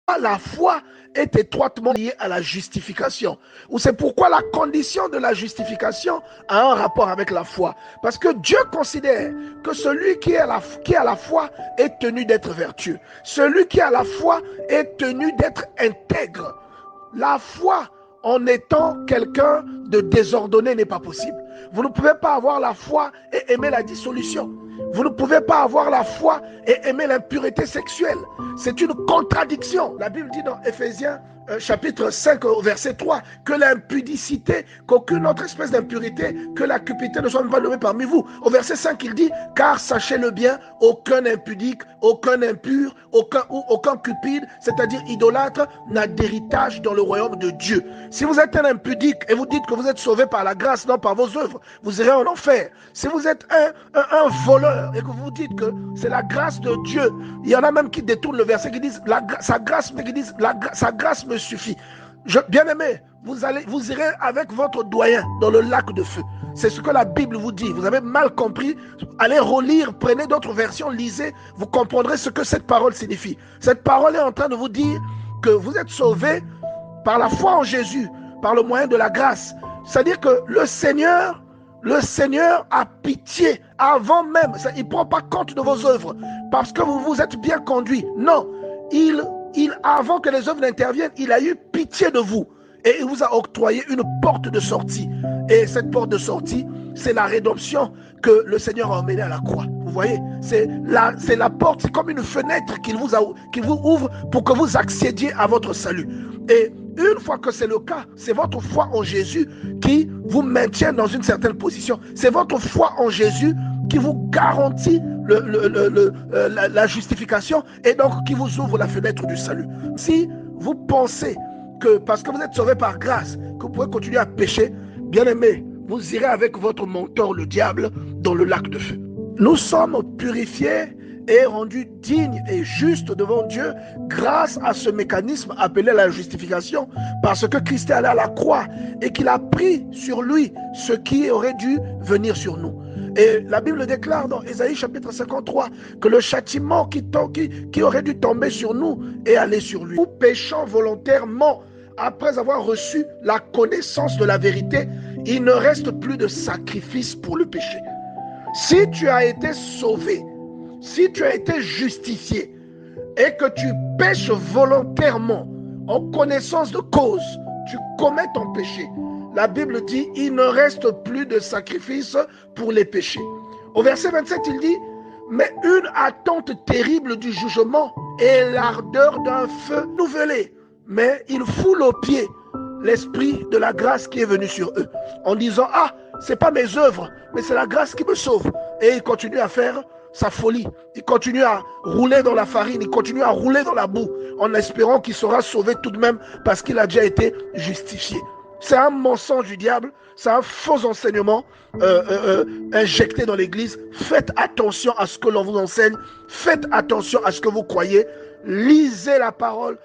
La foi est étroitement liée à la justification. Ou c'est pourquoi la condition de la justification a un rapport avec la foi. Parce que Dieu considère que celui qui a la foi est tenu d'être vertueux. Celui qui a la foi est tenu d'être intègre. La foi en étant quelqu'un de désordonné n'est pas possible. Vous ne pouvez pas avoir la foi et aimer la dissolution. Vous ne pouvez pas avoir la foi et aimer l'impureté sexuelle. C'est une contradiction. La Bible dit dans Éphésiens chapitre 5 verset 3 que l'impudicité, qu'aucune autre espèce d'impurité que la cupidité ne soit même pas nommée parmi vous. Au verset 5 il dit car sachez-le bien, aucun impudique, aucun impur, aucun cupide, c'est-à-dire idolâtre, n'a d'héritage dans le royaume de Dieu. Si vous êtes un impudique et vous dites que vous êtes sauvé par la grâce, non par vos œuvres, vous irez en enfer. Si vous êtes un voleur et que vous dites que c'est la grâce de Dieu, il y en a même qui détournent le verset qui disent sa grâce me suffit. Bien-aimé, vous irez avec votre doyen dans le lac de feu. C'est ce que la Bible vous dit. Vous avez mal compris. Allez relire, prenez d'autres versions, lisez, vous comprendrez ce que cette parole signifie. Cette parole est en train de vous dire que vous êtes sauvés par la foi en Jésus, par le moyen de la grâce. C'est-à-dire que le Seigneur a pitié avant même. Il ne prend pas compte de vos œuvres parce que vous vous êtes bien conduit. Non, avant que les œuvres n'interviennent, il a eu pitié de vous et il vous a octroyé une porte de sortie. Et cette porte de sortie, c'est la rédemption que le Seigneur a emmenée à la croix. Vous voyez, c'est la porte, c'est comme une fenêtre qu'il vous ouvre pour que vous accédiez à votre salut. Et une fois que c'est le cas, c'est votre foi en Jésus qui vous maintient dans une certaine position. C'est votre foi en Jésus qui vous garantit la justification et donc qui vous ouvre la fenêtre du salut. Si vous pensez que parce que vous êtes sauvé par grâce, que vous pouvez continuer à pécher, bien aimé, vous irez avec votre mentor, le diable, dans le lac de feu. Nous sommes purifiés et rendus dignes et justes devant Dieu grâce à ce mécanisme appelé la justification, parce que Christ est allé à la croix et qu'il a pris sur lui ce qui aurait dû venir sur nous. Et la Bible déclare dans Ésaïe chapitre 53 que le châtiment qui aurait dû tomber sur nous est allé sur lui. Nous péchons volontairement après avoir reçu la connaissance de la vérité, il ne reste plus de sacrifice pour le péché. Si tu as été sauvé, si tu as été justifié et que tu pêches volontairement en connaissance de cause, tu commets ton péché. La Bible dit, il ne reste plus de sacrifice pour les péchés. Au verset 27, il dit, mais une attente terrible du jugement et l'ardeur d'un feu renouvelé. Mais ils foulent aux pieds l'esprit de la grâce qui est venu sur eux, en disant, ah, c'est pas mes œuvres, mais c'est la grâce qui me sauve. Et il continue à faire sa folie. Il continue à rouler dans la farine, il continue à rouler dans la boue, en espérant qu'il sera sauvé tout de même parce qu'il a déjà été justifié. C'est un mensonge du diable, c'est un faux enseignement injecté dans l'église. Faites attention à ce que l'on vous enseigne, faites attention à ce que vous croyez, lisez la parole,